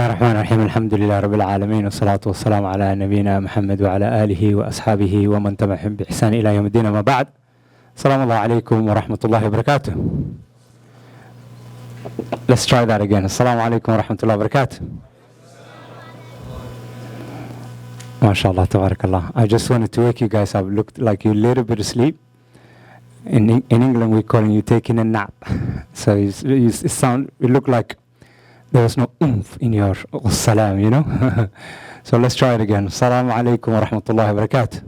الله الرحمن الرحيم الحمد لله رب العالمين والصلاة والسلام على نبينا محمد وعلى آله وأصحابه ومن تبعهم بإحسان إلى يوم الدين. ما بعد, السلام الله عليكم ورحمة الله وبركاته. Let's try that again. السلام عليكم ورحمة الله وبركاته. ما شاء الله تبارك الله. I just wanted to wake you guys up. Looked like you're a little bit asleep. In England we call you taking a nap. So it looked like there was no oomph in your salam, you know. So let's try it again. Assalamu alaikum wa rahmatullahi wa barakatuh.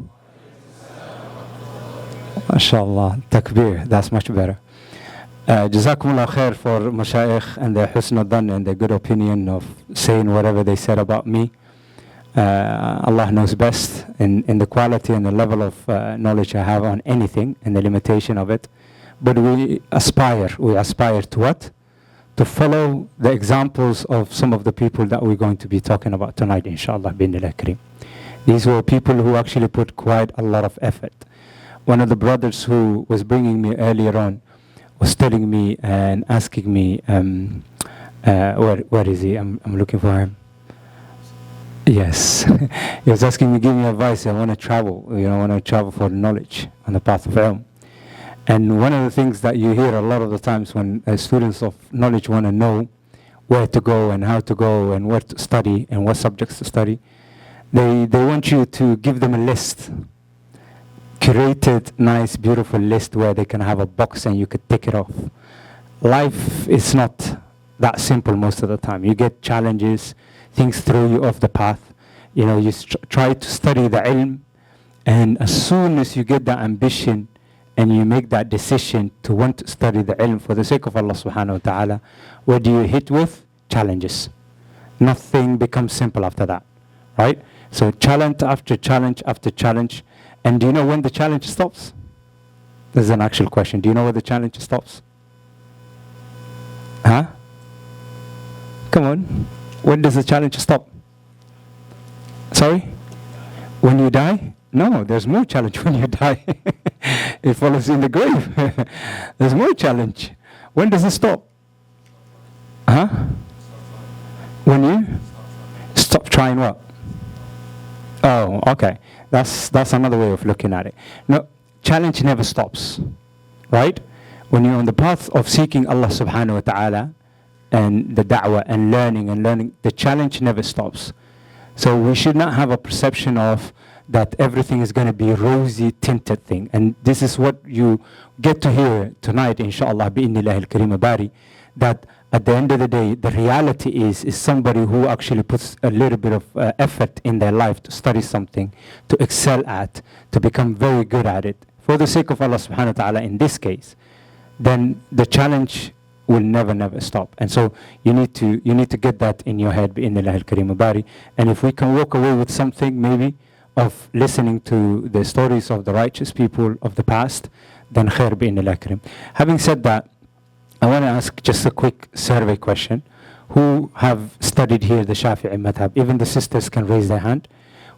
MashaAllah, takbir, that's much better. Jazakumullah khair for Mashayikh and their husn dhan and their good opinion of saying whatever they said about me. Allah knows best in the quality and the level of knowledge I have on anything and the limitation of it. But we aspire to what? To follow the examples of some of the people that we're going to be talking about tonight, inshallah, bi'idhnillah kareem. These were people who actually put quite a lot of effort. One of the brothers who was bringing me earlier on was telling me and asking me, where is he? I'm looking for him. Yes. He was asking me, give me advice. I want to travel, I want to travel for knowledge on the path of ilm. And one of the things that you hear a lot of the times when students of knowledge want to know where to go and how to go and where to study and what subjects to study, they want you to give them a list, curated, nice, beautiful list where they can have a box and you could tick it off. Life is not that simple most of the time. You get challenges, things throw you off the path. You try to study the ilm, and as soon as you get that ambition and you make that decision to want to study the ilm for the sake of Allah subhanahu wa ta'ala, what do you hit with? Challenges. Nothing becomes simple after that, right? So challenge after challenge after challenge. And do you know when the challenge stops? This is an actual question. Do you know when the challenge stops? Huh? Come on. When does the challenge stop? Sorry? When you die? No, there's more challenge when you die. It follows in the grave. There's more challenge. When does it stop? Huh? When you stop trying what? Oh, okay. That's another way of looking at it. No, challenge never stops, right? When you're on the path of seeking Allah subhanahu wa ta'ala and the da'wah and learning, the challenge never stops. So we should not have a perception of that everything is going to be rosy tinted thing. And this is what you get to hear tonight, inshallah, bi'idhnillah al-kareem bari, that at the end of the day, the reality is somebody who actually puts a little bit of effort in their life to study something, to excel at, to become very good at it, for the sake of Allah subhanahu wa ta'ala in this case, then the challenge will never stop. And so you need to get that in your head, bi'idhnillah al-kareem bari. And if we can walk away with something maybe of listening to the stories of the righteous people of the past, then khair bi'idhnillah al-kareem. Having said that, I want to ask just a quick survey question. Who have studied here the Shafi'i madhab? Even the sisters can raise their hand.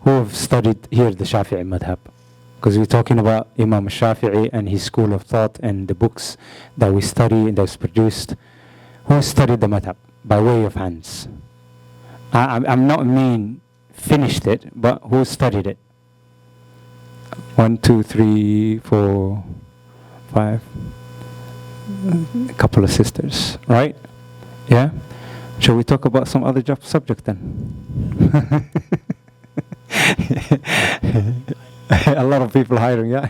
Who have studied here the Shafi'i madhab? Because we're talking about Imam Shafi'I and his school of thought and the books that we study and that's produced. Who studied the madhab? By way of hands. I'm not mean finished it, but who studied it? 1, 2, 3, 4, 5. A couple of sisters, right? Yeah? Shall we talk about some other subject then? A lot of people hiding, yeah?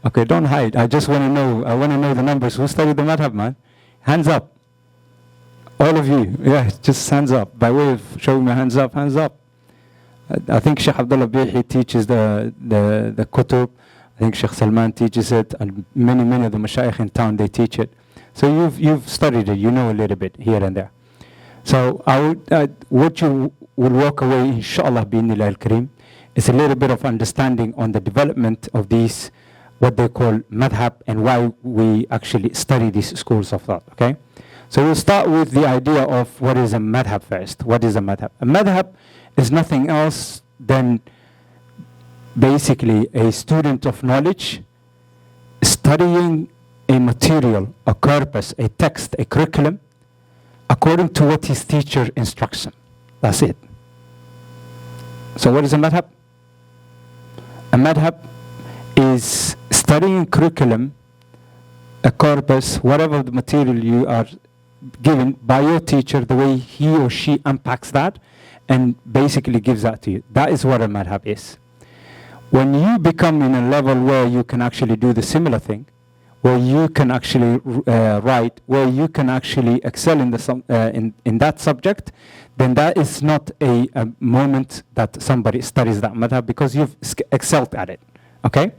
Okay, don't hide. I just want to know. I want to know the numbers. Who studied the madhab, man? Hands up. All of you. Yeah, just hands up. By way of showing me hands up, hands up. I think Sheikh Abdullah Bihi teaches the kutub. I think Sheikh Salman teaches it, and many of the mashayikh in town, they teach it. So you've studied it, you know a little bit here and there. So what you will walk away, inshallah, bi'idhnillah al-kareem, is a little bit of understanding on the development of these, what they call madhab, and why we actually study these schools of thought, okay? So we'll start with the idea of what is a madhab first. What is a madhab? A madhab is nothing else than basically a student of knowledge studying a material, a corpus, a text, a curriculum, according to what his teacher instructs him. That's it. So what is a madhab? A madhab is studying curriculum, a corpus, whatever the material you are given by your teacher, the way he or she unpacks that and basically gives that to you. That is what a madhab is. When you become in a level where you can actually do the similar thing, where you can actually write, where you can actually excel in in that subject, then that is not a moment that somebody studies that madhab, because you've excelled at it. Okay?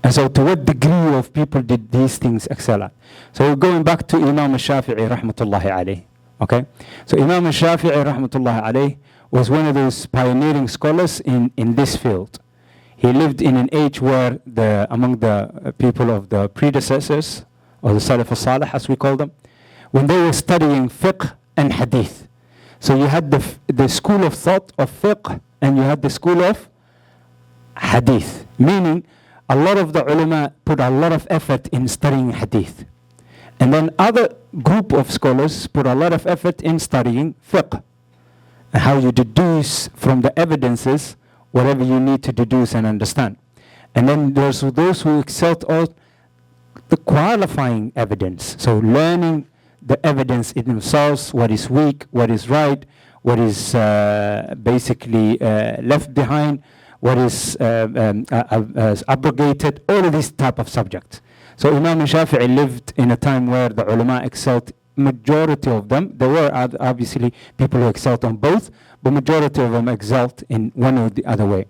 And so to what degree of people did these things excel at? So we're going back to Imam Shafi'I rahmatullahi alayhi. Okay? So Imam Shafi'I rahmatullahi alayhi was one of those pioneering scholars in this field. He lived in an age where among the people of the predecessors, or the Salaf al-Salih as we call them, when they were studying fiqh and hadith. So you had the school of thought of fiqh, and you had the school of hadith. Meaning, a lot of the ulama put a lot of effort in studying hadith. And then other group of scholars put a lot of effort in studying fiqh. And how you deduce from the evidences whatever you need to deduce and understand. And then there's those who excelled on the qualifying evidence. So learning the evidence in themselves, what is weak, what is right, what is basically left behind, what is abrogated, all of these type of subjects. So Imam Shafi'i lived in a time where the ulama excelled, majority of them. There were obviously people who excelled on both, but majority of them excelled in one or the other way.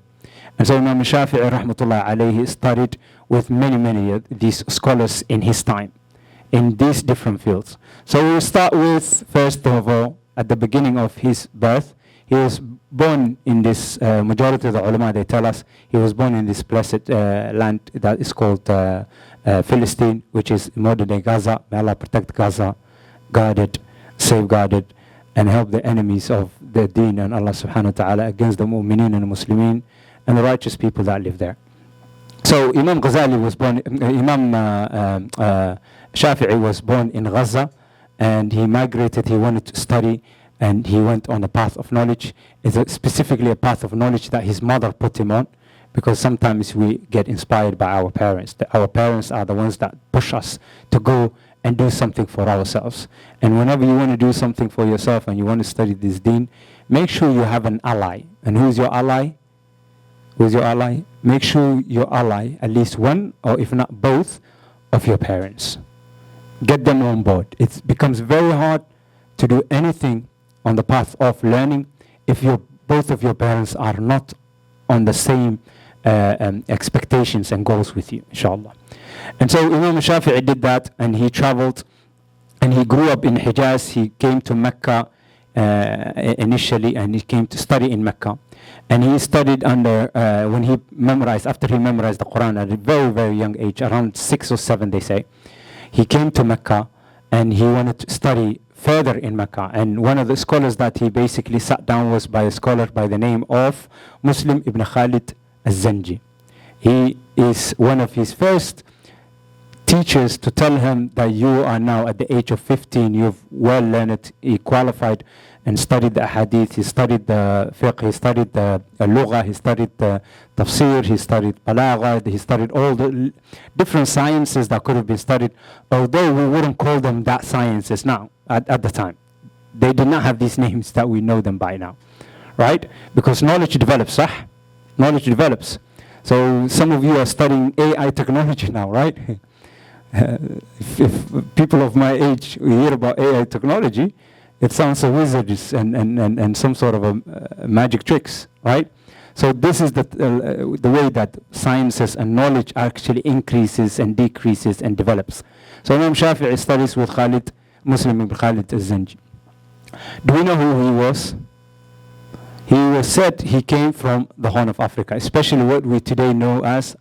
And so Imam Shafi'i rahmatullah alayhi studied with many of these scholars in his time, in these different fields. So we'll start with, first of all, at the beginning of his birth. He was born in this, majority of the ulama, they tell us, he was born in this blessed land that is called Philistine, which is modern-day Gaza. May Allah protect Gaza, guarded, safeguarded, and help the enemies of the deen and Allah subhanahu wa ta'ala against the mu'mineen and the Muslimin and the righteous people that live there. So Imam Ghazali was born, Imam Shafi'i was born in Gaza, and he migrated, he wanted to study, and he went on a path of knowledge. It's specifically a path of knowledge that his mother put him on, because sometimes we get inspired by our parents. Our parents are the ones that push us to go and do something for ourselves. And whenever you want to do something for yourself and you want to study this deen, make sure you have an ally. And who's your ally? Who's your ally? Make sure your ally, at least one, or if not both, of your parents. Get them on board. It becomes very hard to do anything on the path of learning if both of your parents are not on the same expectations and goals with you, inshallah. And so Imam Shafi'i did that, and he traveled, and he grew up in Hijaz. He came to Mecca initially, and he came to study in Mecca. And he studied under, after he memorized the Quran at a very young age, around 6 or 7 they say, he came to Mecca, and he wanted to study further in Mecca. And one of the scholars that he basically sat down was by a scholar by the name of Muslim ibn Khalid al-Zanji. He is one of his first teachers to tell him that you are now at the age of 15, you've well learned, he qualified and studied the hadith, he studied the fiqh, he studied the lugha, he studied the tafsir, he studied balagha, he studied all the different sciences that could have been studied, although we wouldn't call them that sciences now, at the time. They did not have these names that we know them by now, right? Because knowledge develops, knowledge develops. So some of you are studying AI technology now, right? If people of my age hear about AI technology, it sounds so wizards and some sort of magic tricks, right? So this is the way that sciences and knowledge actually increases and decreases and develops. So Imam Shafi'i studies with Muslim ibn Khalid al-Zanji. Do we know who he was? He was said he came from the Horn of Africa, especially what we today know as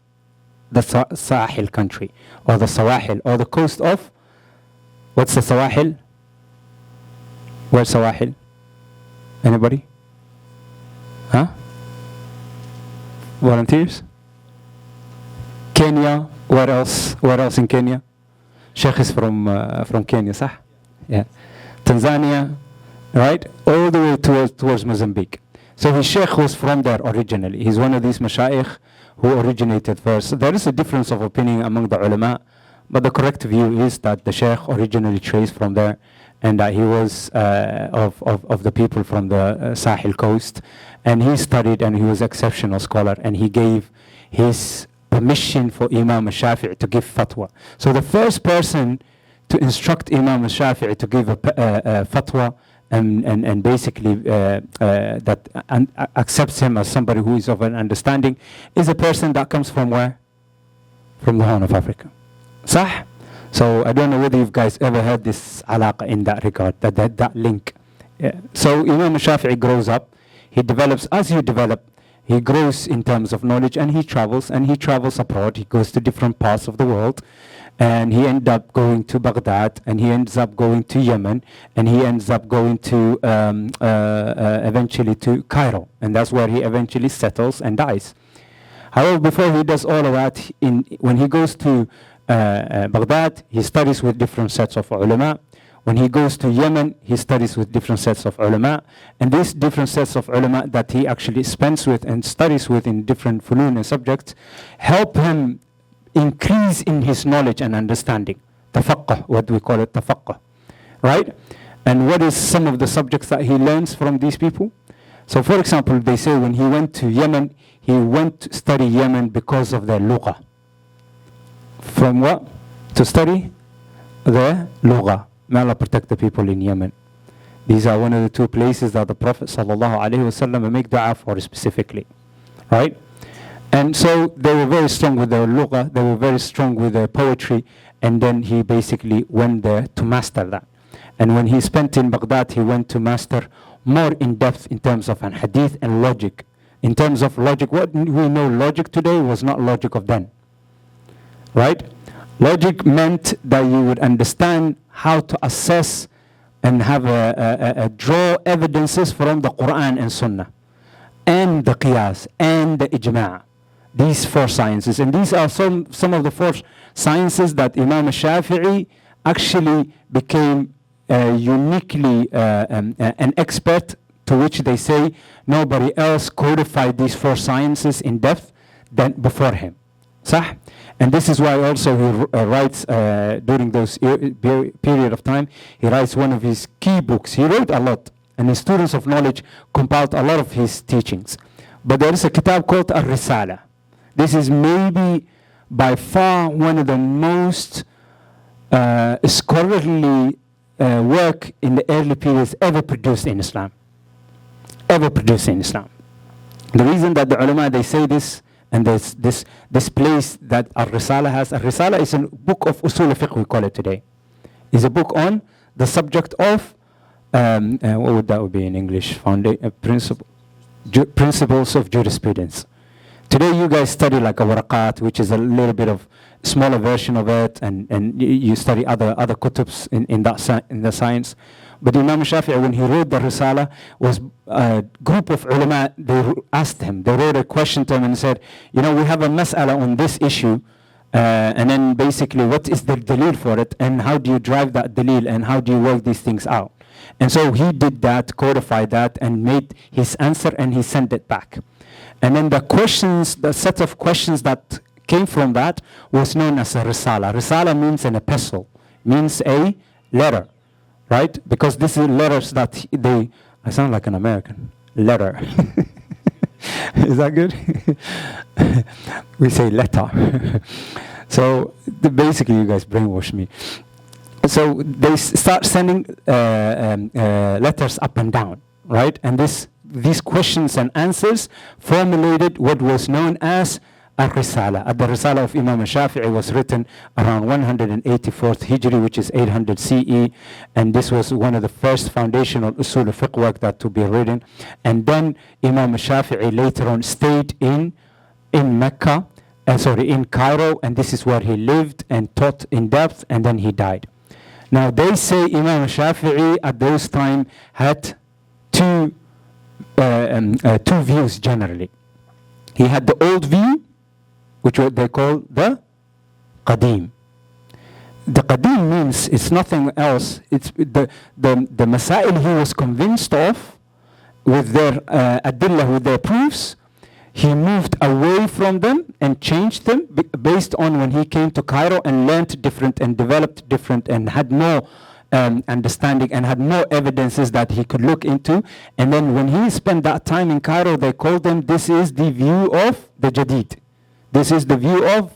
the Sahel country, or the Sawahil, or the coast of, what's the Sawahil? Where's Sawahil? Anybody? Huh? Volunteers? Kenya. Where else? Where else in Kenya? Sheikh is from Kenya, صح? Yeah. Tanzania, right? All the way towards Mozambique. So his sheikh was from there originally. He's one of these mashayikh who originated first. So there is a difference of opinion among the ulama, but the correct view is that the sheikh originally traced from there, and that he was of the people from the Sahel coast, and he studied, and he was exceptional scholar, and he gave his permission for Imam Shafi'i to give fatwa. So the first person to instruct Imam Shafi'i to give a fatwa and basically that accepts him as somebody who is of an understanding is a person that comes from where? From the Horn of Africa. Sah? So I don't know whether you guys ever heard this alaqa in that regard, that link. Yeah. So Imam Shafi'i grows up, he develops, as you develop, he grows in terms of knowledge, and he travels abroad, he goes to different parts of the world, and he ends up going to Baghdad, and he ends up going to Yemen, and he ends up going to eventually to Cairo, and that's where he eventually settles and dies. However, before he does all of that, when he goes to Baghdad, he studies with different sets of ulama. When he goes to Yemen, he studies with different sets of ulama. And these different sets of ulama that he actually spends with and studies with in different funun and subjects help him increase in his knowledge and understanding. Tafaqqah, what we call it, tafaqqah. Right? And what is some of the subjects that he learns from these people? So for example, they say when he went to Yemen, he went to study Yemen because of their lugha. From what? To study their lugha. May Allah protect the people in Yemen. These are one of the two places that the Prophet ﷺ make dua for specifically. Right? And so they were very strong with their lugha, they were very strong with their poetry, and then he basically went there to master that. And when he spent in Baghdad, he went to master more in depth in terms of an hadith and logic. In terms of logic, what we know logic today was not logic of then. Right? Logic meant that you would understand how to assess and have draw evidences from the Quran and Sunnah, and the Qiyas, and the Ijma'. These four sciences. And these are some of the four sciences that Imam Shafi'i actually became uniquely an expert, to which they say nobody else codified these four sciences in depth than before him. Sah? And this is why also he writes during those period of time, he writes one of his key books. He wrote a lot, and his students of knowledge compiled a lot of his teachings. But there is a kitab called Ar-Risala. This is maybe by far one of the most scholarly work in the early periods ever produced in Islam. Ever produced in Islam. The reason that the ulama, they say this, and there's this place that Ar-Risala has. Ar-Risala is a book of usul fiqh, we call it today. It's a book on the subject of, what would that be in English? Principles of jurisprudence. Today you guys study like a waraqat, which is a little bit of smaller version of it, and you study other kutubs in the science. But Imam Shafi'i, when he wrote the Risala, was a group of ulama, they asked him, they wrote a question to him and said, we have a mas'ala on this issue, and then basically what is the dalil for it, and how do you drive that dalil, and how do you work these things out? And so he did that, codified that, and made his answer, and he sent it back. And then the set of questions that came from that was known as a Risala. Risala means an epistle, means a letter. Right? Because these are letters that I sound like an American. Letter. Is that good? We say letter. So basically you guys brainwash me. So they start sending letters up and down, right? And these questions and answers formulated what was known as Ar-Risala. The Risala of Imam Shafi'i was written around 184th Hijri, which is 800 CE, and this was one of the first foundational usul fiqh work that to be written. And then Imam Shafi'i later on stayed in Mecca, in Cairo, and this is where he lived and taught in depth, and then he died. Now they say Imam Shafi'i at those time had two views generally. He had the old view, which they call the Qadim. The qadim means it's nothing else. It's the masail he was convinced of with their adillah, with their proofs. He moved away from them and changed them based on when he came to Cairo and learned different and developed different and had more understanding and had more evidences that he could look into. And then when he spent that time in Cairo, they called them, this is the view of the Jadid. This is the view of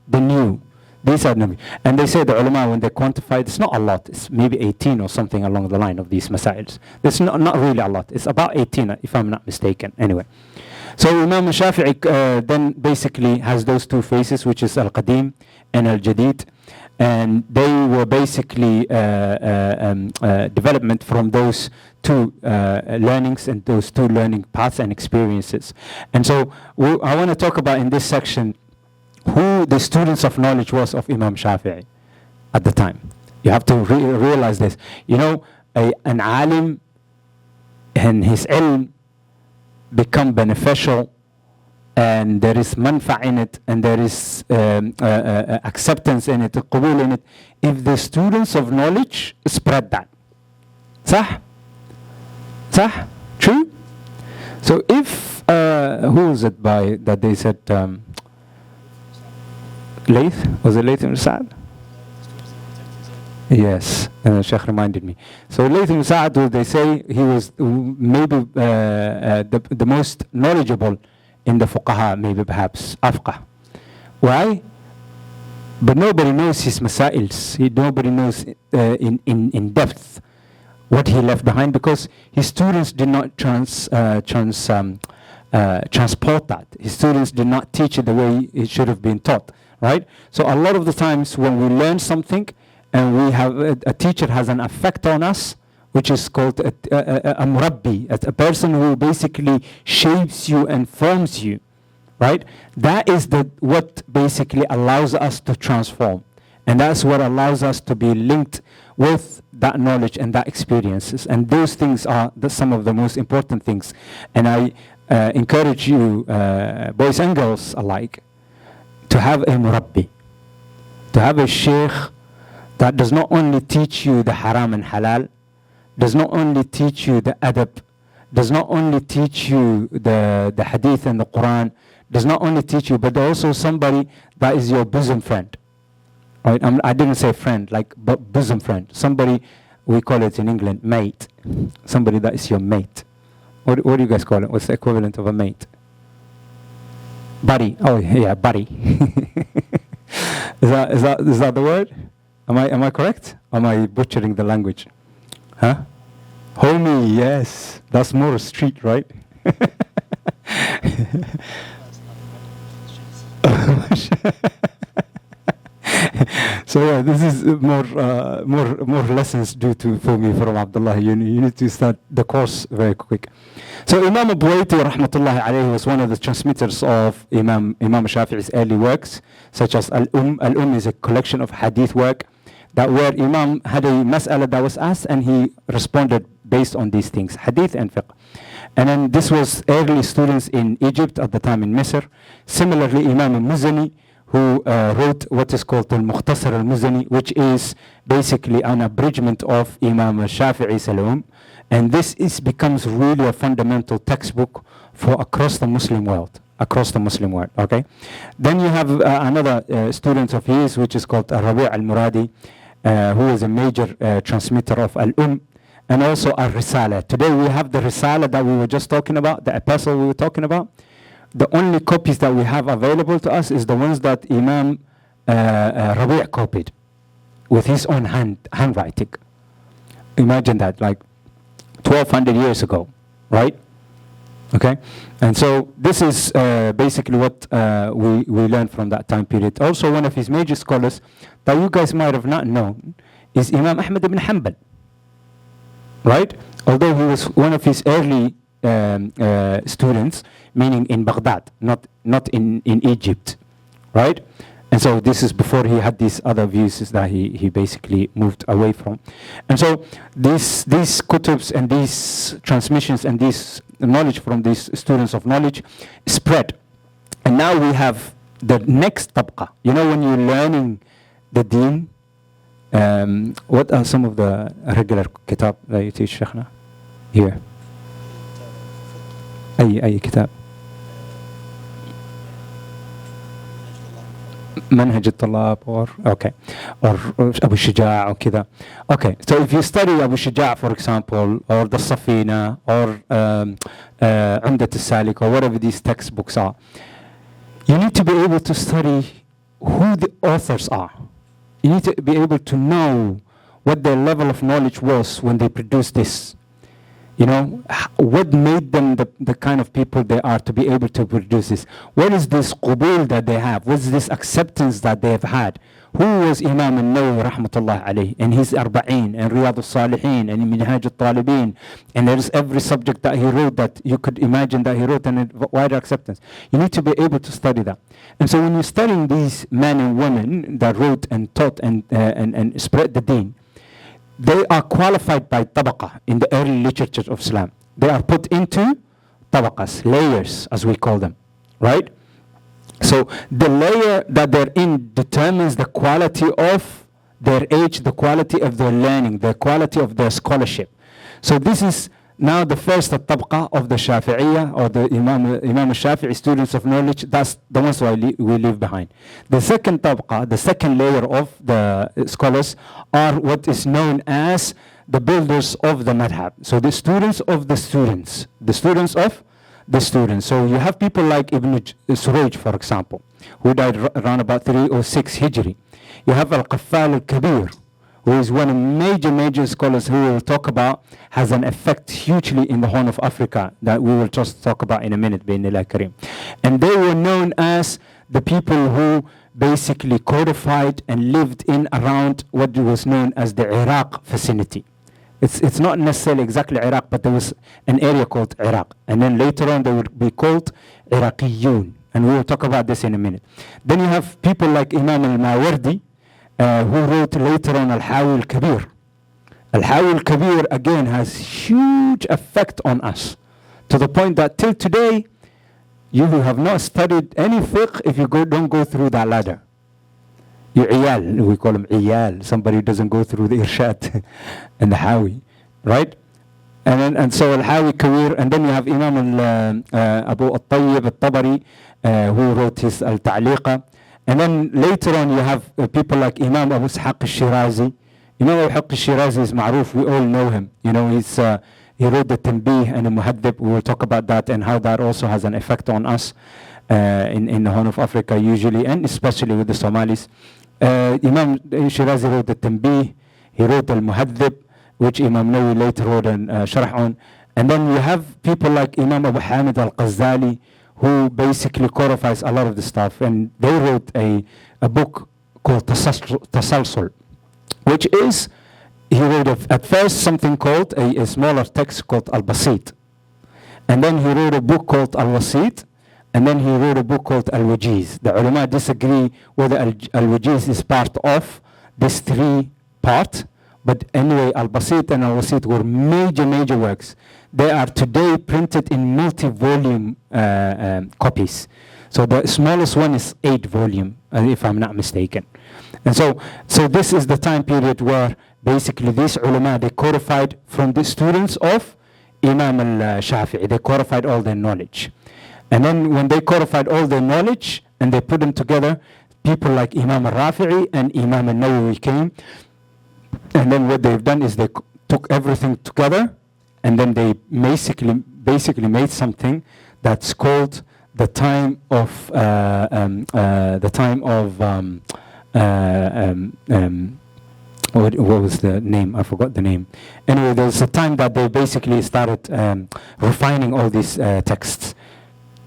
the new. These are Nabi. And they say the ulama, when they quantify, it's not a lot. It's maybe 18 or something along the line of these masails. It's not really a lot. It's about 18, if I'm not mistaken. Anyway. So Imam Shafi'i then basically has those two phases, which is Al-Qadim and Al-Jadid. And they were basically development from those two learnings and those two learning paths and experiences. And so I want to talk about in this section who the students of knowledge was of Imam Shafi'i at the time. You have to realize this. You know, an alim and his ilm become beneficial, and there is manfa in it, and there is acceptance in it, qabul in it, if the students of knowledge spread that. Sah? Sah? True? So if, who was it by that they said, Layth? Was it Layth ibn Sa'd? Yes, Sheikh reminded me. So Layth ibn Sa'd, they say he was maybe the most knowledgeable in the fuqaha, maybe perhaps afqah. Why? But nobody knows his masails. Nobody knows in depth what he left behind, because his students did not transport that. His students did not teach it the way it should have been taught. Right? So a lot of the times when we learn something and we have a teacher has an effect on us, which is called a murabbi, a person who basically shapes you and forms you, right? That is what basically allows us to transform. And that's what allows us to be linked with that knowledge and that experiences. And those things are some of the most important things. And I encourage you, boys and girls alike, to have a murabbi, to have a sheikh that does not only teach you the haram and halal, does not only teach you the adab, does not only teach you the hadith and the Quran, does not only teach you, but also somebody that is your bosom friend. Right? I didn't say friend, like bosom friend. Somebody, we call it in England, mate. Somebody that is your mate. What do you guys call it? What's the equivalent of a mate? Buddy. Oh yeah, buddy. Is that the word? Am I correct? Am I butchering the language? Huh? Homie, yes. That's more street, right? So yeah, this is more lessons for me from Abdullah. You need to start the course very quick. So Imam Abu Wayti rahmatullahi alayhi was one of the transmitters of Imam Shafi'i's early works, such as Al-Um. Al-Um is a collection of hadith work that where Imam had a mas'ala that was asked and he responded based on these things, hadith and fiqh. And then this was early students in Egypt at the time in Misr. Similarly, Imam al-Muzani, who wrote what is called Al-Mukhtasar al-Muzani, which is basically an abridgment of Imam Shafi'i's Al-Um. And this becomes really a fundamental textbook for across the Muslim world. Okay. Then you have another student of his, which is called Rabi' al-Muradi, who is a major transmitter of Al-Um, and also Al-Risala. Today we have the Risala that we were just talking about, the epistle we were talking about. The only copies that we have available to us is the ones that Imam Rabi' copied with his own handwriting. Imagine that, like 1200 years ago, right? Okay, and so this is basically what we learned from that time period. Also, one of his major scholars that you guys might have not known is Imam Ahmad ibn Hanbal, right? Although he was one of his early students, meaning in Baghdad, not in Egypt, right? And so this is before he had these other views that he basically moved away from. And so these kutubs and these transmissions and these knowledge from these students of knowledge spread. And now we have the next tabqa. You know, when you're learning the deen, What are some of the regular kitab that you teach, Sheikhna? Here. أي كتاب؟ منهج الطلاب or okay or أبو الشجاع or كذا. Okay, so if you study أبو الشجاع for example or the Safina or عمدة السالك or whatever these textbooks are, you need to be able to study who the authors are. You need to be able to know what their level of knowledge was when they produced this. You know, what made them the kind of people they are to be able to produce this? What is this qubul that they have? What is this acceptance that they have had? Who was Imam al-Nawawi rahmatullah alayhi in his Arba'in and Riyadh al-Salihin and Minhaj al-Talibin, and there is every subject that he wrote that you could imagine that he wrote, and a wider acceptance. You need to be able to study that. And so when you're studying these men and women that wrote and taught and spread the deen, they are qualified by tabaqah in the early literature of Islam. They are put into tabaqas, layers as we call them, right? So the layer that they're in determines the quality of their age, the quality of their learning, the quality of their scholarship. So this is now the first tabqa of the Shafi'iyya or the Imam Shafi'i students of knowledge. That's the ones we leave behind. The second tabqa, the second layer of the scholars are what is known as the builders of the madhab. So the students of the students, the students of the students. So you have people like Ibn Suraj, for example, who died around about 306 Hijri. You have Al-Qaffal al-Kabir, who is one of major scholars who we'll talk about, has an effect hugely in the Horn of Africa that we will just talk about in a minute, bi'idhnillah kareem. And they were known as the people who basically codified and lived in around what was known as the Iraq vicinity. It's not necessarily exactly Iraq, but there was an area called Iraq. And then later on they would be called Iraqiyun. And we will talk about this in a minute. Then you have people like Imam al-Mawardi, who wrote later on Al-Hawi al-Kabir. Al-Hawi al-Kabir again has huge effect on us, to the point that till today, you who have not studied any fiqh, if you don't go through that ladder. You iyal, we call him iyal, somebody who doesn't go through the irshad and the Hawi, right? And so Al-Hawi Kabir, and then you have Imam Abu al-Tayyib al-Tabari, who wrote his Al-Ta'liqa. And then later on you have people like Imam Abu Ishaq al-Shirazi. Imam Abu Ishaq al-Shirazi is ma'ruf, we all know him. You know, he wrote the Tanbih and the Muhaddib. We will talk about that and how that also has an effect on us in the Horn of Africa usually, and especially with the Somalis. Imam Shirazi wrote the Tanbih, he wrote al-Muhaddib, which Imam Nawawi later wrote an Sharh on. And then you have people like Imam Abu Hamid al-Ghazali, who basically codifies a lot of the stuff. And they wrote a book called Tasalsul, which is, he wrote at first something called a smaller text called Al-Basit. And then he wrote a book called Al-Wasit. And then he wrote a book called Al-Wajiz. The ulama disagree whether Al-Wajiz is part of this three part. But anyway, Al-Basit and Al-Wasit were major works. They are today printed in multi-volume copies. So the smallest one is 8 volume, if I'm not mistaken. And so this is the time period where basically these ulama, they codified from the students of Imam al-Shafi'i. They codified all their knowledge. And then when they codified all their knowledge and they put them together, people like Imam al-Rafi'i and Imam al-Nawawi came. And then what they've done is they took everything together, and then they basically made something that's called the time of what was the name? I forgot the name. Anyway, there's a time that they basically started refining all these texts.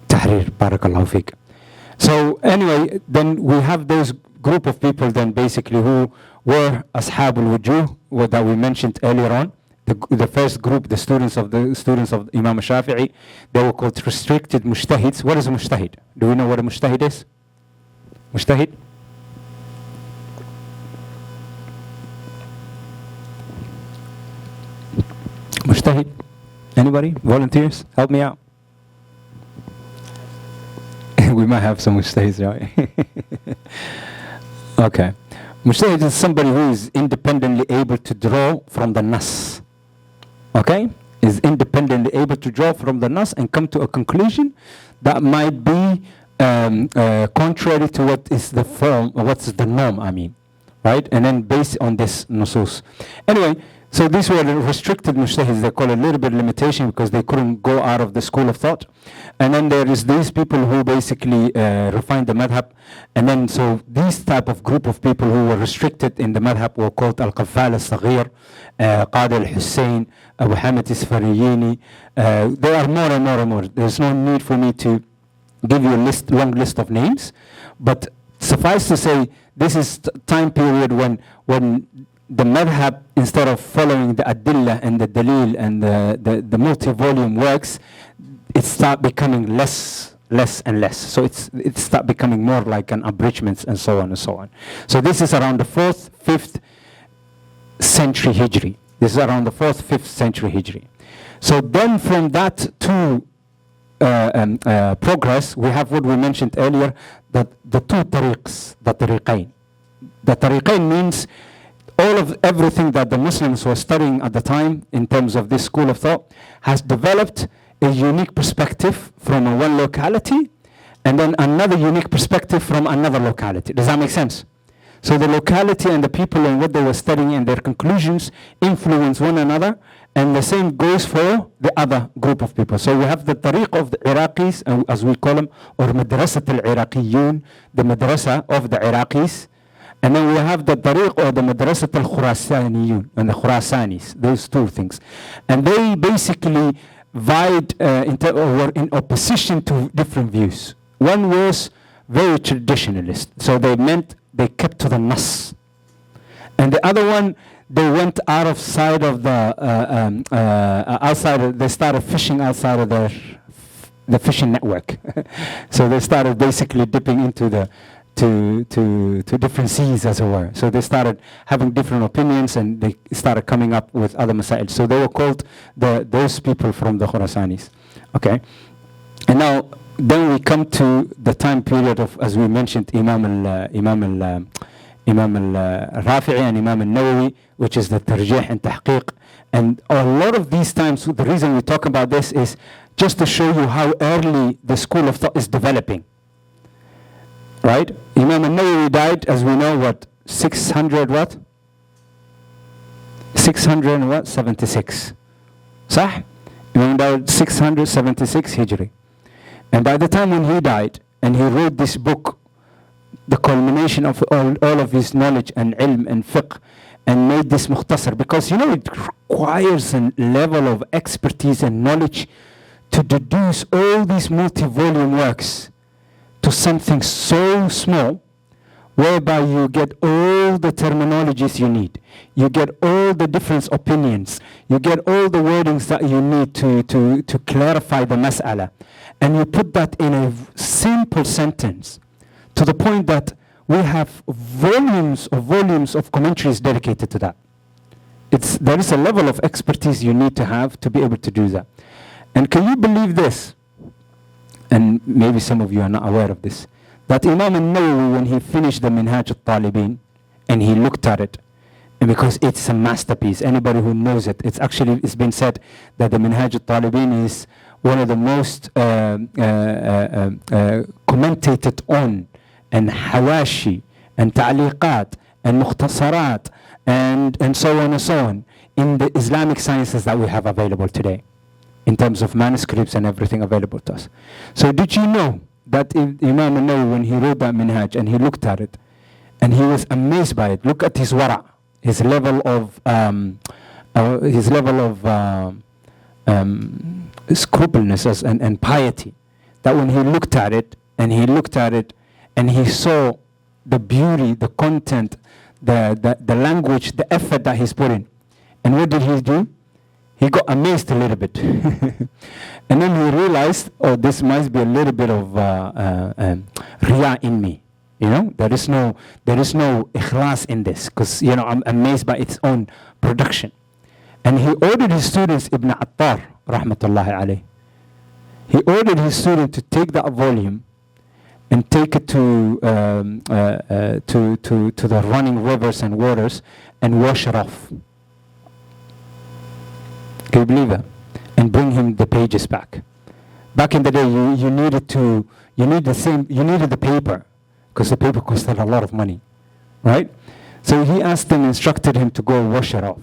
Tahrir, barakallahu fiqh. So anyway, then we have those group of people then basically who were Ashab al-Wujuh, that we mentioned earlier on. The first group, the students of Imam Shafi'i, they were called restricted mujtahids. What is a mujtahid? Do we know what a mujtahid is? Mujtahid? Mujtahid? Anybody? Volunteers? Help me out. We might have some mujtahids, right? Okay. Mujtahid is somebody who is independently able to draw from the nas. Okay? Is independently able to draw from the nas and come to a conclusion that might be contrary to what is the form, or what's the norm, I mean. Right? And then based on this nusus. Anyway, so these were restricted mujtahids. They call it a little bit limitation because they couldn't go out of the school of thought. And then there is these people who basically refined the madhab. And then so these type of group of people who were restricted in the madhab were called Al-Qaffal Al-Saghir, Qadi Al-Hussein, Abu Hamid Isfariyini. There are more and more and more. There's no need for me to give you a long list of names. But suffice to say, this is time period when the madhab, instead of following the adillah and the dalil and the multi-volume works, it start becoming less and less. So it start becoming more like an abridgments and so on and so on. So this is around the 4th, 5th century Hijri. This is around the 4th, 5th century Hijri. So then from that to progress, we have what we mentioned earlier, that the two tariqs, the tariqain. The tariqain means all of everything that the Muslims were studying at the time in terms of this school of thought has developed a unique perspective from one locality and then another unique perspective from another locality. Does that make sense? So the locality and the people and what they were studying and their conclusions influence one another, and the same goes for the other group of people. So we have the tariq of the Iraqis, as we call them, or madrasat al-Iraqiyun, the madrasa of the Iraqis. And then we have the tariq or the madrasat al-Khurasaniyun, and the Khurasanis, those two things. And they basically were in opposition to different views. One was very traditionalist, so they meant they kept to the nas. And the other one, they went outside of the, they started fishing outside of the fishing network. So they started basically dipping into the, to different seas, as it were. So they started having different opinions and they started coming up with other masail. So they were called those people from the Khurasanis. Okay. And now, then we come to the time period of, as we mentioned, Imam al-Rafi'i and Imam al-Nawawi, which is the tarjih and tahqiq. And a lot of these times, the reason we talk about this is just to show you how early the school of thought is developing. Right? Imam al-Nawawi died, as we know, what? 600 what? 600 what? 76. Sah? Imam died 676 Hijri. And by the time when he died, and he wrote this book, the culmination of all of his knowledge and ilm and fiqh, and made this mukhtasar, because it requires a level of expertise and knowledge to deduce all these multi-volume works to something so small, whereby you get all the terminologies you need, you get all the different opinions, you get all the wordings that you need to clarify the mas'ala, and you put that in a simple sentence, to the point that we have volumes of commentaries dedicated to that. There is a level of expertise you need to have to be able to do that. And can you believe this? And maybe some of you are not aware of this, that Imam al-Nawawi, when he finished the Minhaj al-Talibin, and he looked at it, and because it's a masterpiece, anybody who knows it, it's been said that the Minhaj al-Talibin is one of the most commentated on, and hawashi, and ta'liqat, and mukhtasarat, and so on and so on, in the Islamic sciences that we have available today, in terms of manuscripts and everything available to us. So did you know that Imam al-Nawawi, when he wrote that Minhaj, and he looked at it, and he was amazed by it, look at his wara', his level of scrupulousness and piety, that when he looked at it, and he saw the beauty, the content, the language, the effort that he's put in. And what did he do? He got amazed a little bit. And then he realized, oh, this must be a little bit of riya in me. There is no ikhlas in this, because I'm amazed by its own production. And he ordered his students, Ibn Attar, rahmatullahi alayh, he ordered his student to take that volume and take it to the running rivers and waters and wash it off. Can you believe that? And bring him the pages back. Back in the day, you needed the paper, because the paper costed a lot of money, right? So he asked him, instructed him to go wash it off.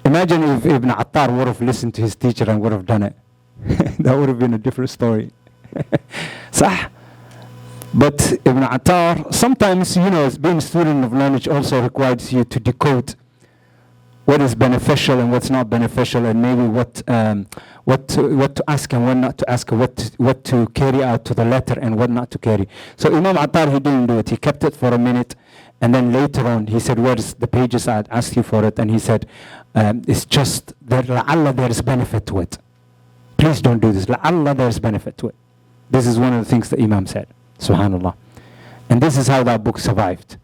Imagine if Ibn Attar would have listened to his teacher and would have done it. That would have been a different story. Sah. But Ibn Attar, sometimes, being a student of knowledge also requires you to decode what is beneficial and what's not beneficial, and maybe what to ask and what not to ask, what to carry out to the letter and what not to carry. So Imam Attar, he didn't do it. He kept it for a minute, and then later on he said, where's the pages? I had asked you for it. And he said, it's just that la'alla there is benefit to it. Please don't do this. La'alla there is benefit to it. This is one of the things that Imam said. Subhanallah. And this is how that book survived.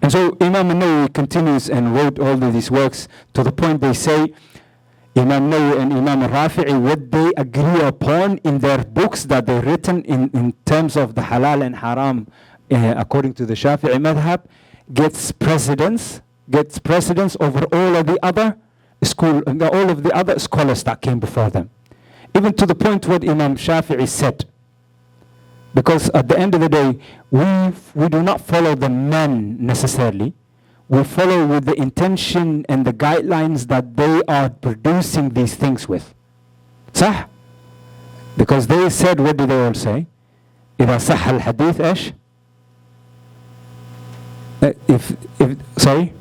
And so Imam Nawawi continues and wrote all of these works to the point they say Imam Nawawi and Imam Rafi'i, what they agree upon in their books that they've written in terms of the halal and haram according to the Shafi'i madhab, gets precedence over all of the other scholars that came before them. Even to the point what Imam Shafi'i said. Because at the end of the day, we do not follow the men necessarily. We follow with the intention and the guidelines that they are producing these things with. Sah? Because they said, what do they all say? إذا صح الحديث إيش؟ Sorry?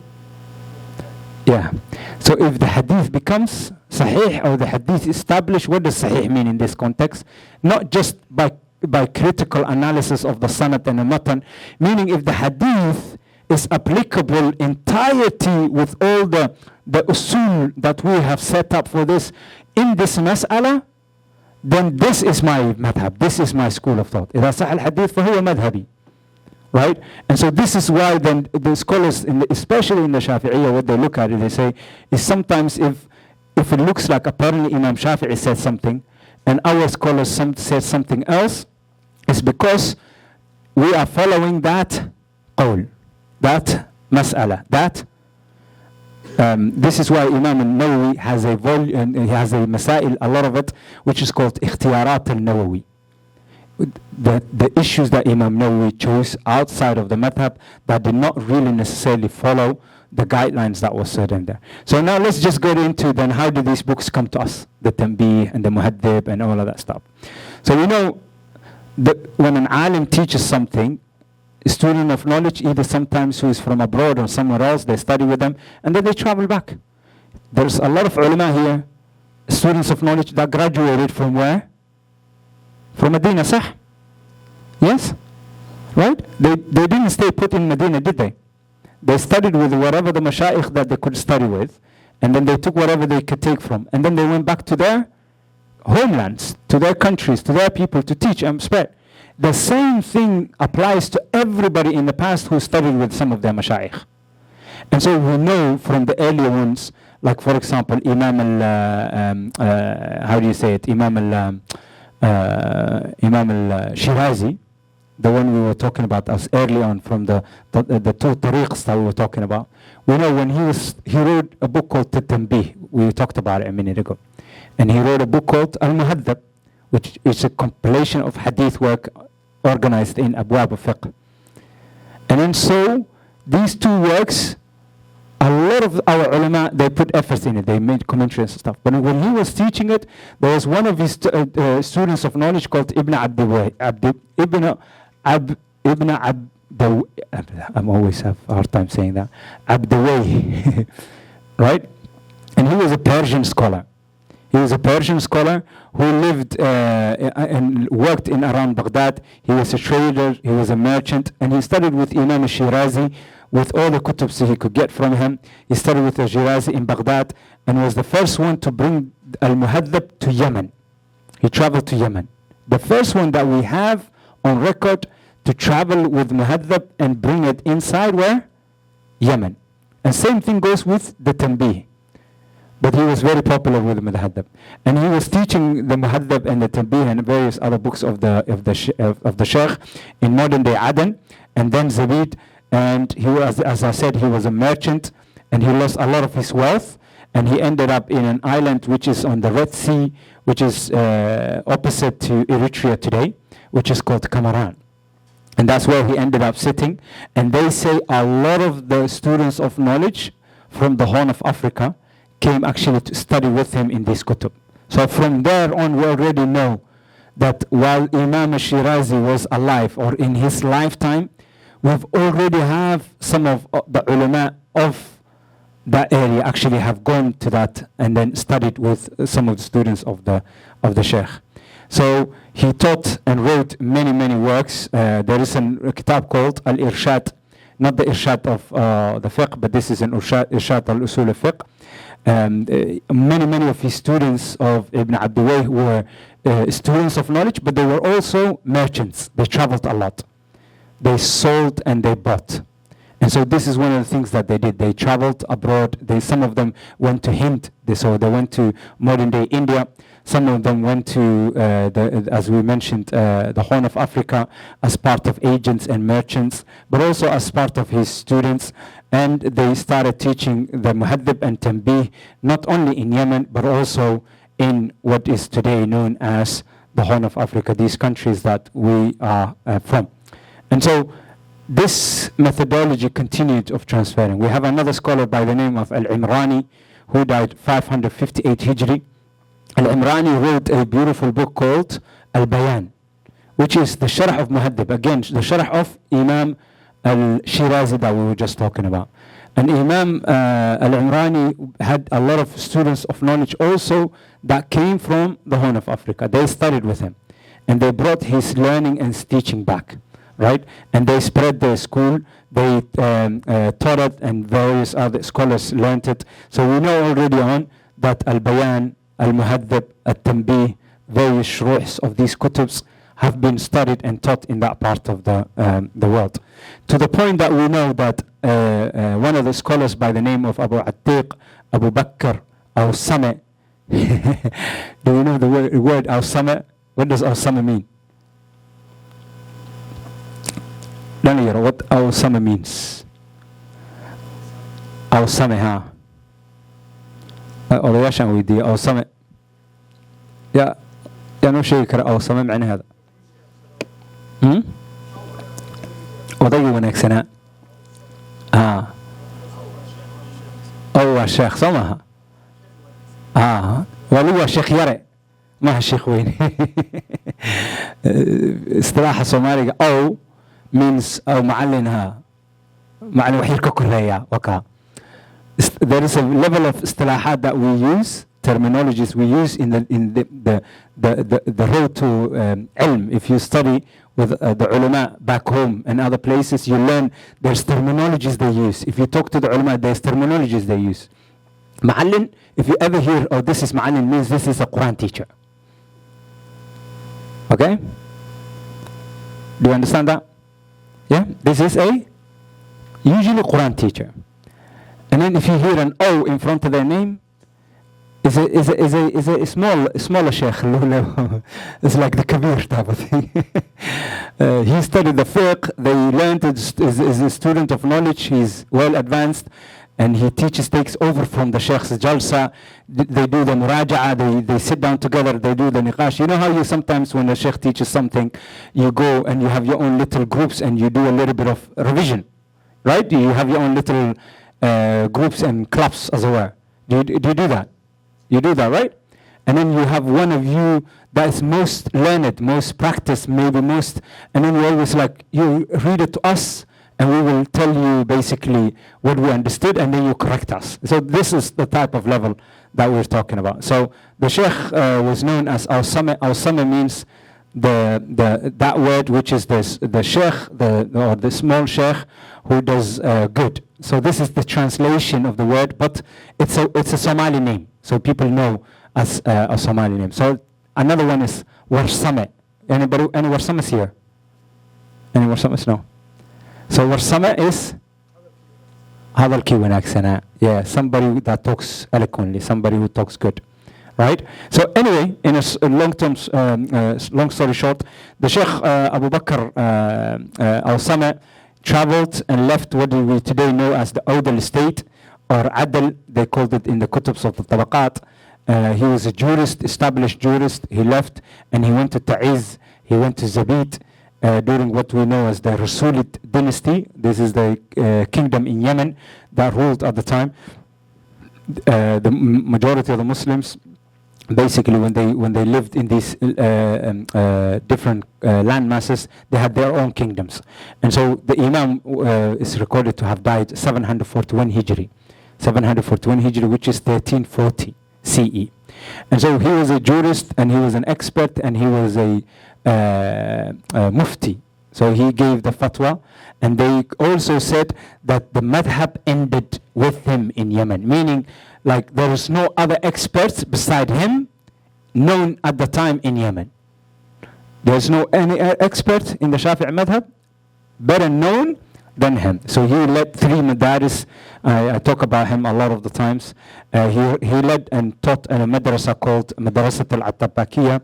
Yeah. So if the hadith becomes sahih, or the hadith established, what does sahih mean in this context? Not just by critical analysis of the sanad and the matan, meaning if the hadith is applicable entirety with all the usul that we have set up for this in this mas'ala, then this is my madhab, this is my school of thought. إذا صح الحديث فهو مذهبي. Right? And so this is why then the scholars, especially in the Shafi'iyya, what they look at it, they say, is sometimes if it looks like apparently Imam Shafi'i said something, and our scholars said something else, it's because we are following that qawl, that mas'ala, that this is why Imam al-Nawawi has a volume, he has a masail, a lot of it, which is called ikhtiyarat al-Nawawi. The issues that Imam Nawawi chose outside of the madhab that did not really necessarily follow the guidelines that was said in there. So now let's just go into then how did these books come to us, the Tanbih and the Muhaddib and all of that stuff. So we know that when an alim teaches something, a student of knowledge, either sometimes who is from abroad or somewhere else, they study with them and then they travel back. There's a lot of ulama here, students of knowledge that graduated from where? From Medina, sah? Yes? Right? They didn't stay put in Medina, did they? They studied with whatever the mashayikh that they could study with, and then they took whatever they could take from, and then they went back to their homelands, to their countries, to their people to teach and spread. The same thing applies to everybody in the past who studied with some of their mashayikh. And so we know from the earlier ones, like for example, Imam al-Shirazi, the one we were talking about as early on from the two tariqs that we were talking about. We know when he wrote a book called Tanbih, we talked about it a minute ago. And he wrote a book called Al-Muhaddab, which is a compilation of hadith work organized in Abwab al-Fiqh. And then so, these two works, a lot of our ulama, they put efforts in it, they made commentaries and stuff. But when he was teaching it, there was one of his students of knowledge called Ibn I'm always have a hard time saying that, Abdawayh, right? And he was a Persian scholar. He was a Persian scholar who lived and worked in around Baghdad. He was a trader, he was a merchant, and he studied with Imam Shirazi with all the kutubs he could get from him. He studied with the Shirazi in Baghdad and was the first one to bring Al-Muhaddab to Yemen. He traveled to Yemen. The first one that we have on record to travel with Muhaddab and bring it inside where? Yemen. And same thing goes with the Tanbih. but he was very popular with the Muhaddab. And he was teaching the Muhaddab and the Tanbih and various other books of the Sheikh in modern day Aden, and then Zabid. And he was, as I said, he was a merchant, and he lost a lot of his wealth, and he ended up in an island which is on the Red Sea, which is opposite to Eritrea today, which is called Kamaran. And that's where he ended up sitting. And they say a lot of the students of knowledge from the Horn of Africa came actually to study with him in this kutub. So from there on, we already know that while Imam Shirazi was alive, or in his lifetime, we've already have some of the ulama of that area actually have gone to that and then studied with some of the students of the Sheikh. So he taught and wrote many, many works. There is a kitab called Al-Irshad, not the Irshad of the fiqh, but this is an Irshad al-Usul al-Fiqh. Many of his students of Ibn Abdulway were students of knowledge, but they were also merchants. They traveled a lot. They sold and they bought. And so this is one of the things that they did. They traveled abroad. Some of them went to Hind. So they went to modern day India. Some of them went to, as we mentioned, the Horn of Africa as part of agents and merchants, but also as part of his students. And they started teaching the Muhaddib and Tanbih, not only in Yemen, but also in what is today known as the Horn of Africa, these countries that we are from. And so this methodology continued of transferring. We have another scholar by the name of Al-Imrani, who died 558 Hijri. Al-Imrani wrote a beautiful book called Al-Bayan, which is the Sharh of Muhaddib. Again, the Sharh of Imam Al-Shirazi that we were just talking about. And Imam Al-Imrani had a lot of students of knowledge also that came from the Horn of Africa. They studied with him. And they brought his learning and teaching back. Right? And they spread their school. They taught it, and various other scholars learned it. So we know already on that Al-Bayan, Al-Muhaddib, Al-Tanbih, various shuruhs of these kutubs have been studied and taught in that part of the world. To the point that we know that one of the scholars by the name of Abu Attiq, Abu Bakr, Al-Sami, do you know the word Al-Sami? What does Al-Sami mean? Don't you know what Al-Sami means? Al-Sami, ha? odayaashaan weydiiyey awsame yaa noo sheegi kara awsame macnaheeda odaygii wanaagsanaa waa sheekh soo maaha waligu waa sheekh yare maaha sheekh weyne istilaaxa soomaaliga ow means aw macallin macallin wax yar ka koreeya wakaa. There is a level of istilahat that we use, terminologies we use in the road to ilm. If you study with the ulama back home and other places, you learn there's terminologies they use. If you talk to the ulama, there's terminologies they use. Ma'allin, if you ever hear, oh, this is ma'allin, means this is a Quran teacher. Okay? Do you understand that? Yeah? This is a usually Quran teacher. And then if you hear an O in front of their name, is a smaller sheikh. It's like the Kabir type of thing. He studied the fiqh. They learned. Is a student of knowledge. He's well advanced, and he takes over from the sheikh's jalsa. They do the muraja'a. They sit down together. They do the niqash. You know how you sometimes when a sheikh teaches something, you go and you have your own little groups and you do a little bit of revision, right? You have your own little groups and clubs as it were. Do you do that? You do that, right? And then you have one of you that is most learned, most practiced, maybe most, and then you always like, you read it to us and we will tell you basically what we understood and then you correct us. So this is the type of level that we're talking about. So the sheikh was known as Al-Sami. Al-Sami means that word which is the sheikh, or the small sheikh who does good. So this is the translation of the word, but it's a Somali name, so people know as a Somali name. So another one is Warsame. Any Warsames here? Any Warsames? No. So Warsame is hadalkii wanaagsanaa. Yeah, somebody that talks eloquently, somebody who talks good. Right? So anyway, in a long story short, the Sheikh Abu Bakr al-Sama traveled and left what we today know as the Odal estate, or Adl, they called it in the Kutubs of the Tabaqat. He was a jurist, established jurist. He left and he went to Ta'iz, he went to Zabit during what we know as the Rasulid dynasty. This is the kingdom in Yemen that ruled at the time. The majority of the Muslims, basically when they lived in these different land masses, they had their own kingdoms. And so the Imam is recorded to have died 741 Hijri. 741 Hijri, which is 1340 CE. And so he was a jurist and he was an expert and he was a mufti. So he gave the fatwa, and they also said that the madhab ended with him in Yemen, meaning like there is no other experts beside him known at the time in Yemen. There's no any expert in the Shafi'i madhab better known than him. So he led 3 madaris. I talk about him a lot of the times. He led and taught in a madrasa called Madrasat al-Atabakiyya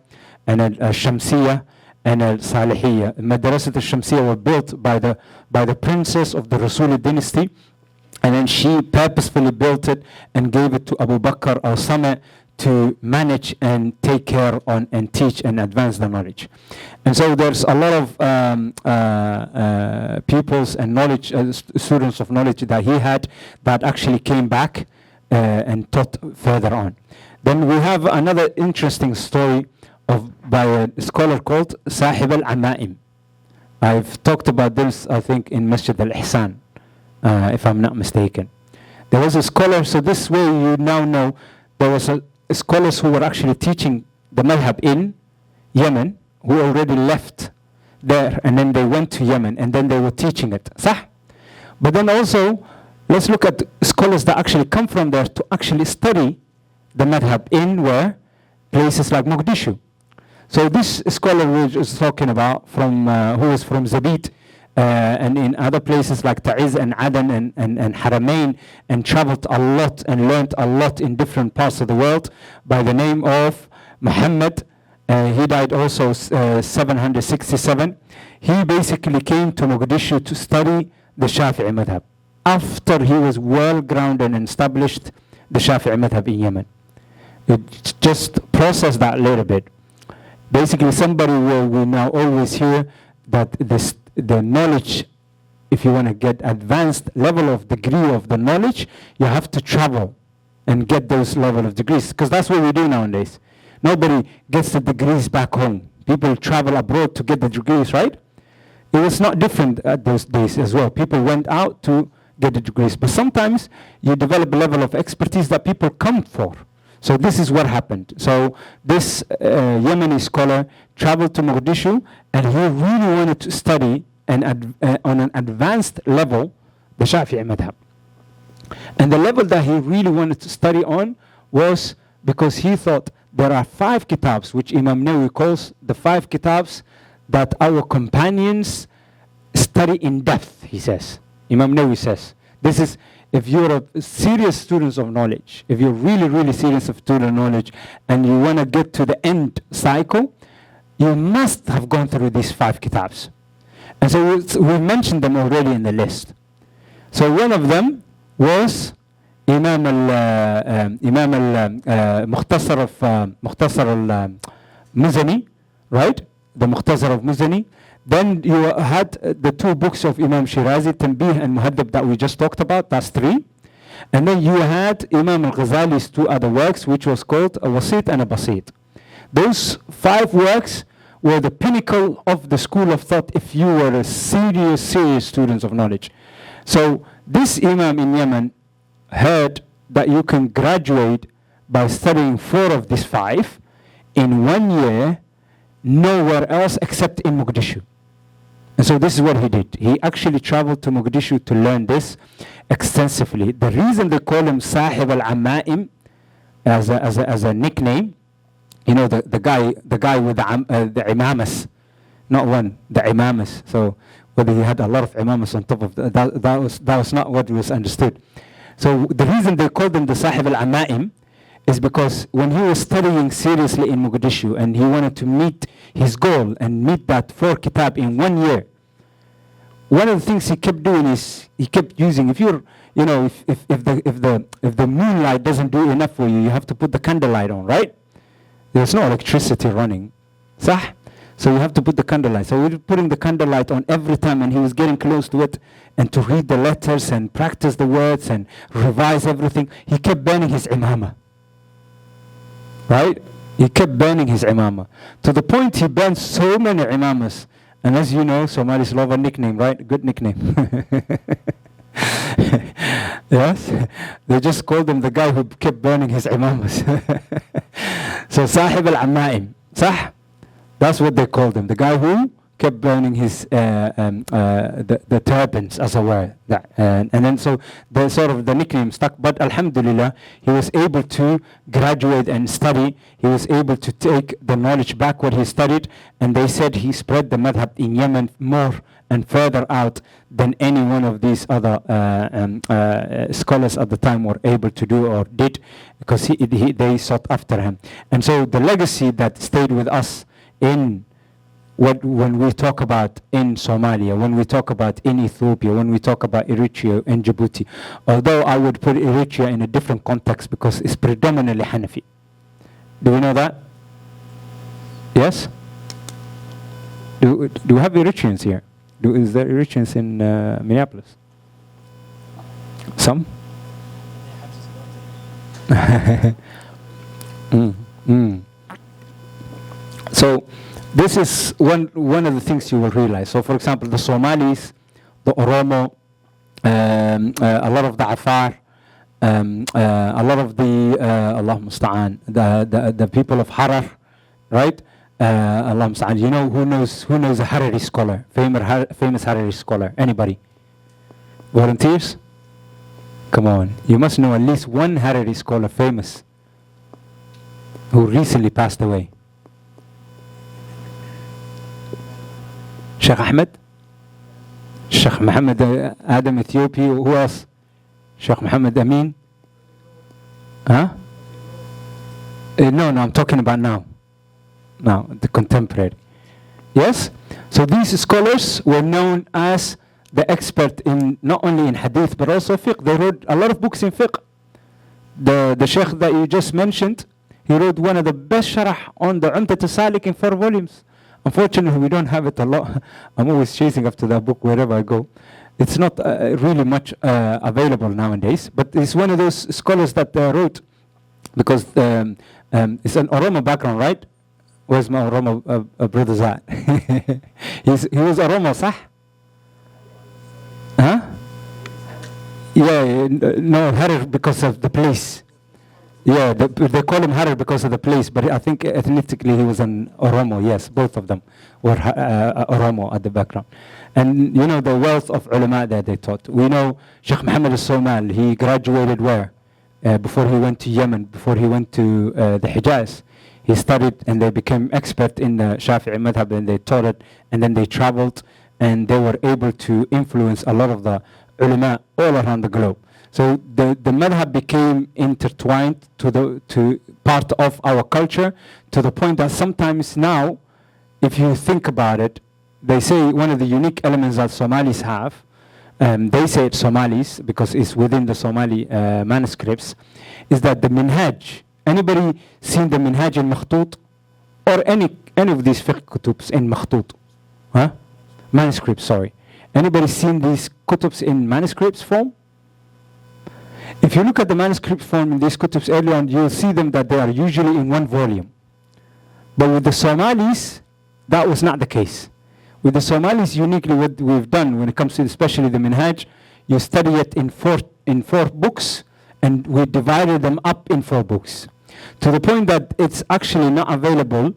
and al-Shamsiyya and al-Salihiyya. Madrasat al-Shamsiyya were built by the princess of the Rasuli dynasty, and then she purposefully built it and gave it to Abu Bakr al-Sama to manage and take care on and teach and advance the knowledge. And so there's a lot of pupils and knowledge, students of knowledge that he had that actually came back and taught further on. Then we have another interesting story by a scholar called Sahib al-Amaim. I've talked about this, I think, in Masjid al-Ihsan, if I'm not mistaken. There was a scholar, so this way you now know there was scholars who were actually teaching the madhab in Yemen, who already left there, and then they went to Yemen, and then they were teaching it. Sah? But then also, let's look at scholars that actually come from there to actually study the madhab in where? Places like Mogadishu. So this scholar we was talking about, from who is from Zabit, and in other places like Ta'iz and Aden and Haramain, and traveled a lot and learned a lot in different parts of the world, by the name of Muhammad. He died also 767. He basically came to Mogadishu to study the Shafi'i madhab after he was well grounded and established the Shafi'i madhab in Yemen. It just process that a little bit. Basically, somebody will now always hear that the knowledge, if you want to get advanced level of degree of the knowledge, you have to travel and get those level of degrees, because that's what we do nowadays. Nobody gets the degrees back home. People travel abroad to get the degrees, right? It was not different at those days as well. People went out to get the degrees, but sometimes you develop a level of expertise that people come for. So this is what happened. So this Yemeni scholar traveled to Mogadishu, and he really wanted to study on an advanced level the Shafi'i madhab. And the level that he really wanted to study on was because he thought there are 5 kitabs, which Imam Nawawi calls the 5 kitabs that our companions study in depth, he says. Imam Nawawi says, this is, if you're a serious student of knowledge, if you're really, really serious of student of knowledge, and you want to get to the end cycle, you must have gone through these 5 kitabs. And so we mentioned them already in the list. So one of them was Imam al-Mukhtasar al-Muzani, right? The Mukhtasar of Muzani. Then you had the 2 books of Imam Shirazi, Tanbih and Muhaddab, that we just talked about. That's 3. And then you had Imam al-Ghazali's 2 other works, which was called a Wasit and a Basit. Those 5 works were the pinnacle of the school of thought if you were a serious student of knowledge. So this Imam in Yemen heard that you can graduate by studying 4 of these 5 in 1 year, nowhere else except in Mogadishu. And so this is what he did. He actually traveled to Mogadishu to learn this extensively. The reason they call him Sahib al-Amaim as a nickname, you know, the guy with the imamas, not one, the imamas. So whether he had a lot of imamas on top of that was not what was understood. So the reason they called him the Sahib al-Amaim is because when he was studying seriously in Mogadishu and he wanted to meet his goal and meet that 4 kitab in 1 year, one of the things he kept doing is he kept using, if the moonlight doesn't do enough for you, you have to put the candlelight on, right? There's no electricity running. Sah? So you have to put the candlelight. So we're putting the candlelight on every time, and he was getting close to it and to read the letters and practice the words and revise everything. He kept burning his imama. Right? He kept burning his imama. To the point he burned so many imamas. And as you know, Somalis love a nickname, right? Good nickname. Yes? They just called him the guy who kept burning his imamas. So Sahib al-Amaim. Sah? That's what they called him. The guy who kept burning his the turbans, as it were. And then so the sort of the nickname stuck. But alhamdulillah, he was able to graduate and study. He was able to take the knowledge back what he studied. And they said he spread the madhab in Yemen more and further out than any one of these other scholars at the time were able to do or did, because they sought after him. And so the legacy that stayed with us in when we talk about in Somalia, when we talk about in Ethiopia, when we talk about Eritrea and Djibouti, although I would put Eritrea in a different context because it's predominantly Hanafi. Do we know that? Yes? Do we have Eritreans here? Is there Eritreans in Minneapolis? Some? So this is one of the things you will realize. So for example, the Somalis, the Oromo, a lot of the Afar, a lot of the Allah Musta'an, the people of Harar, right? Allah Musta'an. You know who knows a Harari scholar, famous Harari scholar? Anybody? Volunteers? Come on, you must know at least one Harari scholar famous who recently passed away. Sheikh Ahmed, Sheikh Mohamed Adam Ethiopia, who else? Sheikh Mohamed Amin? Huh? No, I'm talking about now, the contemporary. Yes? So these scholars were known as the expert in not only in hadith but also fiqh. They wrote a lot of books in fiqh. The Sheikh that you just mentioned, he wrote one of the best sharh on the Umdat al-Salik in 4 volumes. Unfortunately, we don't have it a lot. I'm always chasing after that book wherever I go. It's not really much available nowadays, but it's one of those scholars that wrote, because it's an Oromo background, right? Where's my Oromo brothers at? He was Oromo, sah? Huh? Yeah, no, Harar because of the place. Yeah, they call him Harar because of the place, but I think ethnically he was an Oromo. Yes, both of them were Oromo at the background. And you know the wealth of ulama that they taught. We know Sheikh Mohamed al-Somal, he graduated where? Before he went to Yemen, before he went to the Hijaz. He studied and they became expert in the Shafi'i madhab, and they taught it, and then they traveled and they were able to influence a lot of the ulama all around the globe. So the madhab became intertwined to part of our culture, to the point that sometimes now, if you think about it, they say one of the unique elements that Somalis have, they say it's Somalis because it's within the Somali manuscripts, is that the minhaj, anybody seen the minhaj in makhtut? Or any of these fiqh kutubs in makhtut? Huh? Manuscripts, sorry. Anybody seen these kutubs in manuscripts form? If you look at the manuscript form in these kutubs early on, you'll see them that they are usually in 1 volume. But with the Somalis, that was not the case. With the Somalis, uniquely what we've done when it comes to especially the Minhaj, you study it in four books, and we divided them up in 4 books. To the point that it's actually not available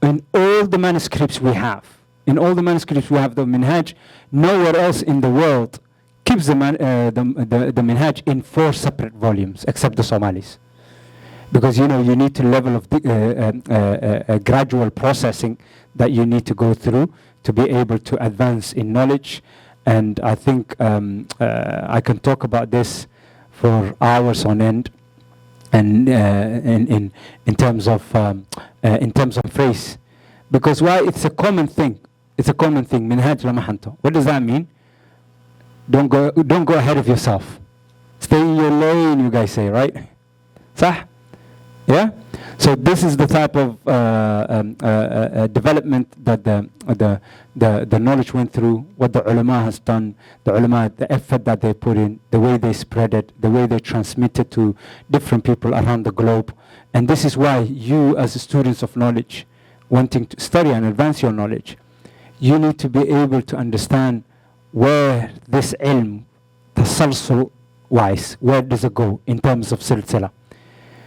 in all the manuscripts we have. In all the manuscripts we have the Minhaj, nowhere else in the world keeps the Minhaj in 4 separate volumes, except the Somalis. Because you need to level of gradual processing that you need to go through to be able to advance in knowledge. And I think I can talk about this for hours on end, and in terms of phrase, because why it's a common thing. It's a common thing. Minhaj lamahanto. What does that mean? Don't go ahead of yourself. Stay in your lane, you guys say, right? Sah? Yeah? So this is the type of development that the knowledge went through, what the ulama has done, the ulama, the effort that they put in, the way they spread it, the way they transmit it to different people around the globe. And this is why you, as students of knowledge, wanting to study and advance your knowledge, you need to be able to understand where this ilm, tasalsul wise, where does it go in terms of silsila.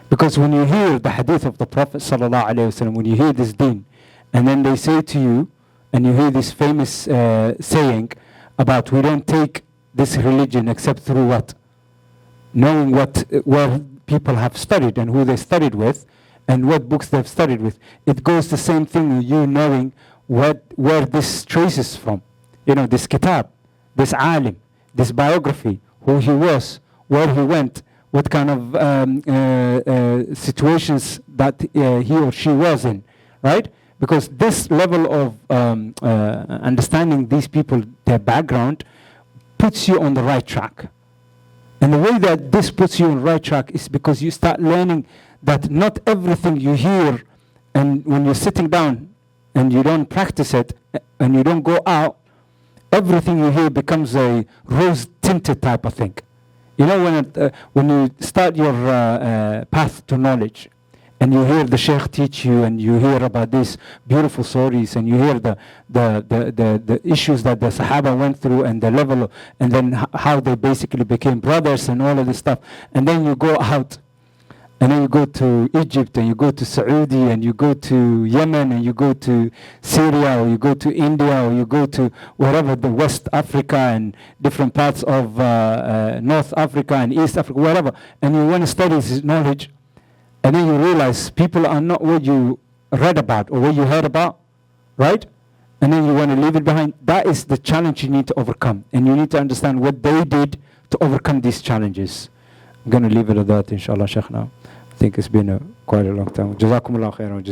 Because when you hear the hadith of the Prophet sallallahu alaihi wasallam, when you hear this deen, and then they say to you, and you hear this famous saying about we don't take this religion except through what? Knowing where people have studied and who they studied with, and what books they've studied with. It goes the same thing with you knowing where this traces from. You know, this kitab, this alim, this biography, who he was, where he went, what kind of situations that he or she was in, right? Because this level of understanding these people, their background, puts you on the right track. And the way that this puts you on the right track is because you start learning that not everything you hear, and when you're sitting down and you don't practice it, and you don't go out, everything you hear becomes a rose-tinted type of thing. You know, when you start your path to knowledge, and you hear the sheikh teach you, and you hear about these beautiful stories, and you hear the issues that the Sahaba went through, and the level, and then how they basically became brothers, and all of this stuff, and then you go out, and then you go to Egypt, and you go to Saudi, and you go to Yemen, and you go to Syria, or you go to India, or you go to wherever, the West Africa, and different parts of North Africa, and East Africa, wherever, and you want to study this knowledge, and then you realize people are not what you read about, or what you heard about, right? And then you want to leave it behind. That is the challenge you need to overcome, and you need to understand what they did to overcome these challenges. I'm going to leave it at that, inshallah, Sheikh, now. I think it's been quite a long time. Jazakumullah khairan.